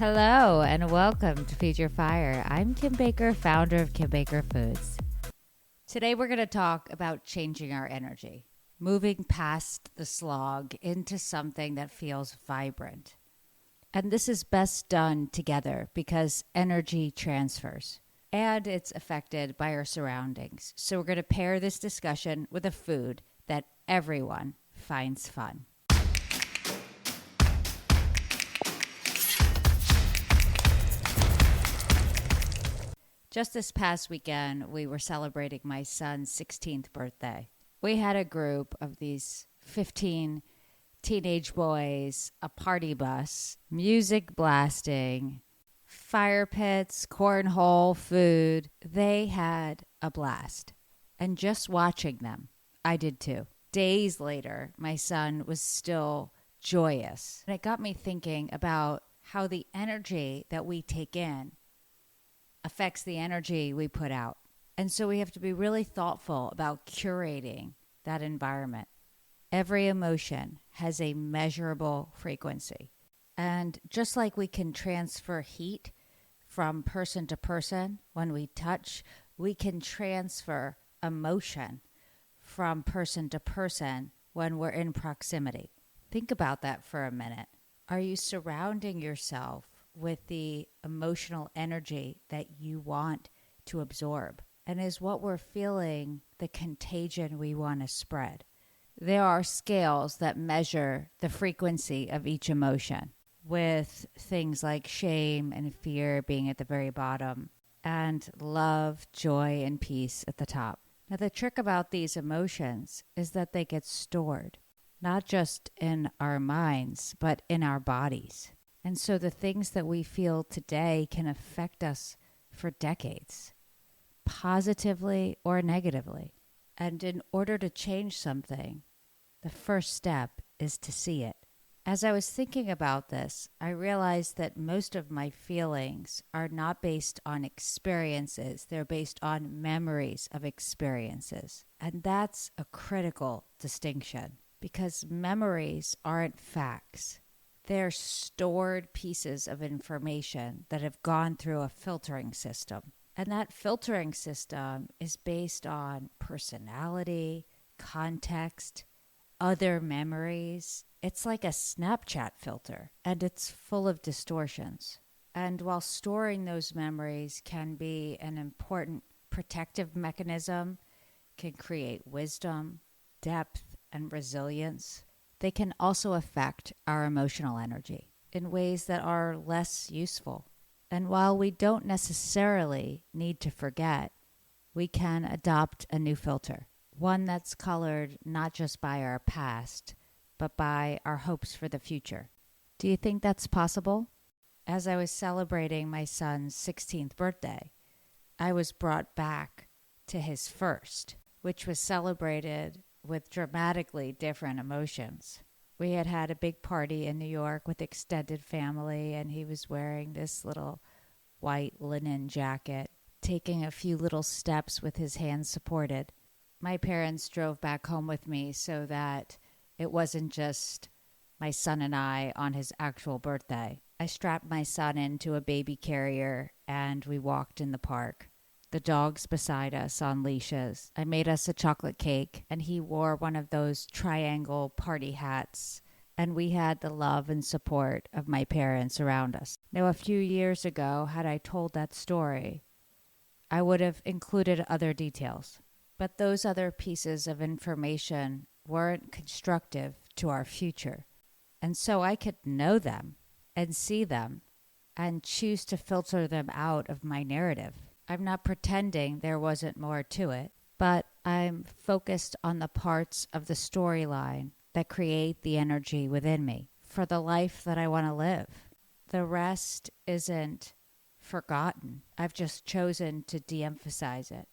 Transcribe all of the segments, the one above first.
Hello and welcome to Feed Your Fire. I'm Kim Baker, founder of Kim Baker Foods. Today we're going to talk about changing our energy, moving past the slog into something that feels vibrant. And this is best done together because energy transfers and it's affected by our surroundings. So we're going to pair this discussion with a food that everyone finds fun. Just this past weekend, we were celebrating my son's 16th birthday. We had a group of these 15 teenage boys, a party bus, music blasting, fire pits, cornhole, food. They had a blast. And just watching them, I did too. Days later, my son was still joyous. And it got me thinking about how the energy that we take in affects the energy we put out. And so we have to be really thoughtful about curating that environment. Every emotion has a measurable frequency. And just like we can transfer heat from person to person when we touch, we can transfer emotion from person to person when we're in proximity. Think about that for a minute. Are you surrounding yourself with the emotional energy that you want to absorb? And is what we're feeling the contagion we want to spread? There are scales that measure the frequency of each emotion, with things like shame and fear being at the very bottom, and love, joy, and peace at the top. Now, the trick about these emotions is that they get stored, not just in our minds, but in our bodies. And so the things that we feel today can affect us for decades, positively or negatively. And in order to change something, the first step is to see it. As I was thinking about this, I realized that most of my feelings are not based on experiences. They're based on memories of experiences. And that's a critical distinction because memories aren't facts. They're stored pieces of information that have gone through a filtering system. And that filtering system is based on personality, context, other memories. It's like a Snapchat filter, and it's full of distortions. And while storing those memories can be an important protective mechanism, can create wisdom, depth, and resilience, they can also affect our emotional energy in ways that are less useful. And while we don't necessarily need to forget, we can adopt a new filter, one that's colored not just by our past, but by our hopes for the future. Do you think that's possible? As I was celebrating my son's 16th birthday, I was brought back to his first, which was celebrated with dramatically different emotions. We had had a big party in New York with extended family, and he was wearing this little white linen jacket, taking a few little steps with his hands supported. My parents drove back home with me so that it wasn't just my son and I on his actual birthday. I strapped my son into a baby carrier, and we walked in the park. The dogs beside us on leashes. I made us a chocolate cake, and he wore one of those triangle party hats. And we had the love and support of my parents around us. Now, a few years ago, had I told that story, I would have included other details. But those other pieces of information weren't constructive to our future. And so I could know them and see them and choose to filter them out of my narrative. I'm not pretending there wasn't more to it, but I'm focused on the parts of the storyline that create the energy within me for the life that I want to live. The rest isn't forgotten. I've just chosen to de-emphasize it,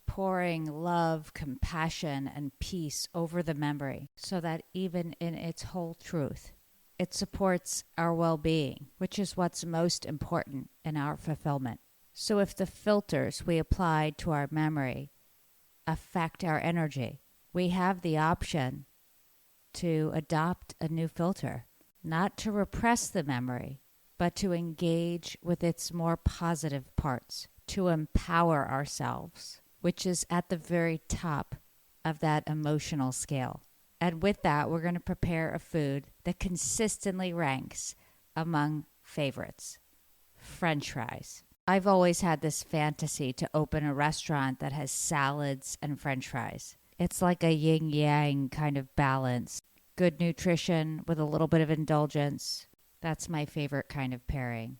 pouring love, compassion, and peace over the memory so that even in its whole truth, it supports our well-being, which is what's most important in our fulfillment. So if the filters we apply to our memory affect our energy, we have the option to adopt a new filter, not to repress the memory, but to engage with its more positive parts, to empower ourselves, which is at the very top of that emotional scale. And with that, we're going to prepare a food that consistently ranks among favorites: French fries. I've always had this fantasy to open a restaurant that has salads and French fries. It's like a yin-yang kind of balance. Good nutrition with a little bit of indulgence. That's my favorite kind of pairing.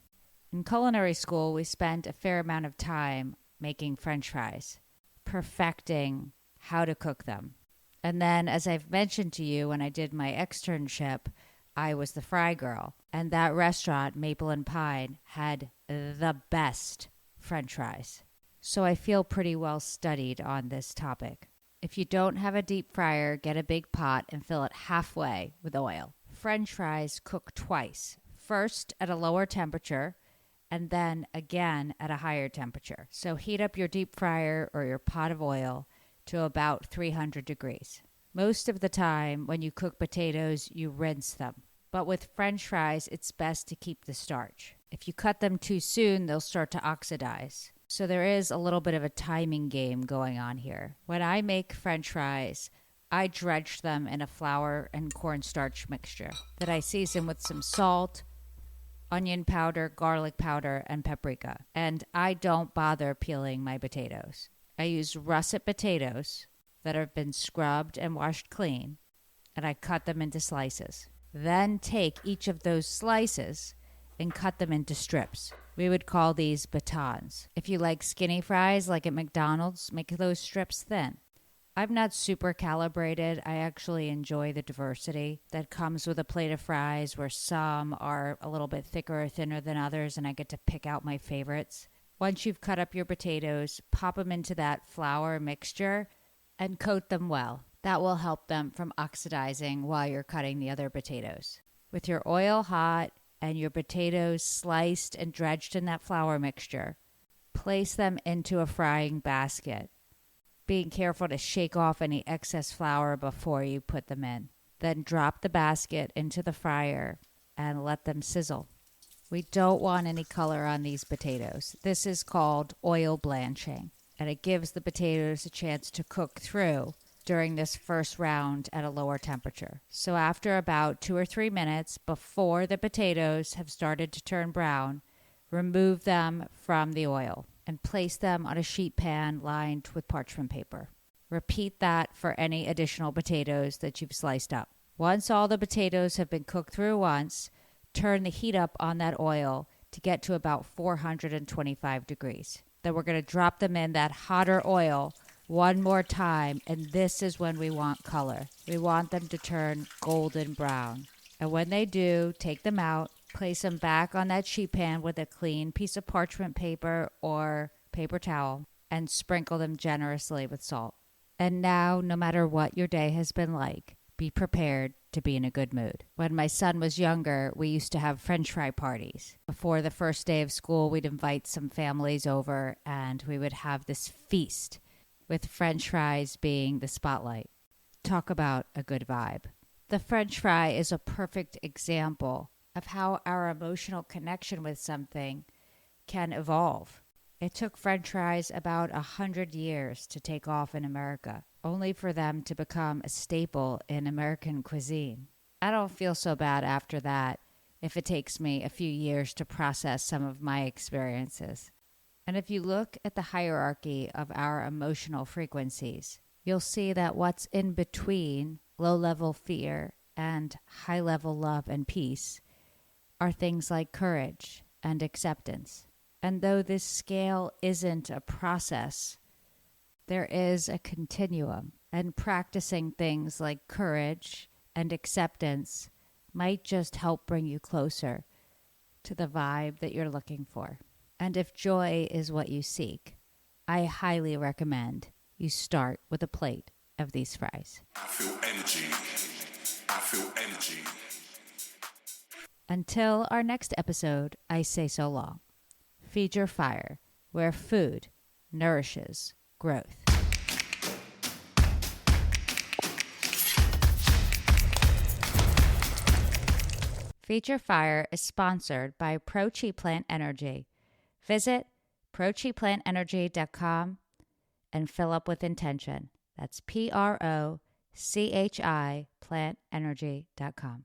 In culinary school, we spent a fair amount of time making French fries, perfecting how to cook them. And then, as I've mentioned to you, when I did my externship, I was the fry girl. And that restaurant, Maple and Pine, had the best French fries. So I feel pretty well studied on this topic. If you don't have a deep fryer, get a big pot and fill it halfway with oil. French fries cook twice. First at a lower temperature, and then again at a higher temperature. So heat up your deep fryer or your pot of oil to about 300 degrees. Most of the time when you cook potatoes, you rinse them. But with French fries, it's best to keep the starch. If you cut them too soon, they'll start to oxidize. So there is a little bit of a timing game going on here. When I make French fries, I dredge them in a flour and cornstarch mixture that I season with some salt, onion powder, garlic powder, and paprika. And I don't bother peeling my potatoes. I use russet potatoes that have been scrubbed and washed clean, and I cut them into slices. Then take each of those slices and cut them into strips. We would call these batons. If you like skinny fries like at McDonald's, make those strips thin. I'm not super calibrated. I actually enjoy the diversity that comes with a plate of fries, where some are a little bit thicker or thinner than others, and I get to pick out my favorites. Once you've cut up your potatoes, pop them into that flour mixture and coat them well. That will help them from oxidizing while you're cutting the other potatoes. With your oil hot and your potatoes sliced and dredged in that flour mixture, place them into a frying basket, being careful to shake off any excess flour before you put them in. Then drop the basket into the fryer and let them sizzle. We don't want any color on these potatoes. This is called oil blanching, and it gives the potatoes a chance to cook through during this first round at a lower temperature. So after about 2 or 3 minutes, before the potatoes have started to turn brown, remove them from the oil and place them on a sheet pan lined with parchment paper. Repeat that for any additional potatoes that you've sliced up. Once all the potatoes have been cooked through once, turn the heat up on that oil to get to about 425 degrees. Then we're going to drop them in that hotter oil one more time, and this is when we want color. We want them to turn golden brown. And when they do, take them out, place them back on that sheet pan with a clean piece of parchment paper or paper towel, and sprinkle them generously with salt. And now, no matter what your day has been like, be prepared to be in a good mood. When my son was younger, we used to have French fry parties. Before the first day of school, we'd invite some families over, and we would have this feast, with French fries being the spotlight. Talk about a good vibe. The French fry is a perfect example of how our emotional connection with something can evolve. It took French fries about 100 years to take off in America, only for them to become a staple in American cuisine. I don't feel so bad after that if it takes me a few years to process some of my experiences. And if you look at the hierarchy of our emotional frequencies, you'll see that what's in between low-level fear and high-level love and peace are things like courage and acceptance. And though this scale isn't a process, there is a continuum, and practicing things like courage and acceptance might just help bring you closer to the vibe that you're looking for. And if joy is what you seek, I highly recommend you start with a plate of these fries. I feel energy. I feel energy. Until our next episode, I say so long. Feed your fire, where food nourishes growth. Feature Fire is sponsored by Pro-Chi Plant Energy. Visit prochiplantenergy.com and fill up with intention. That's PROCHI plantenergy.com.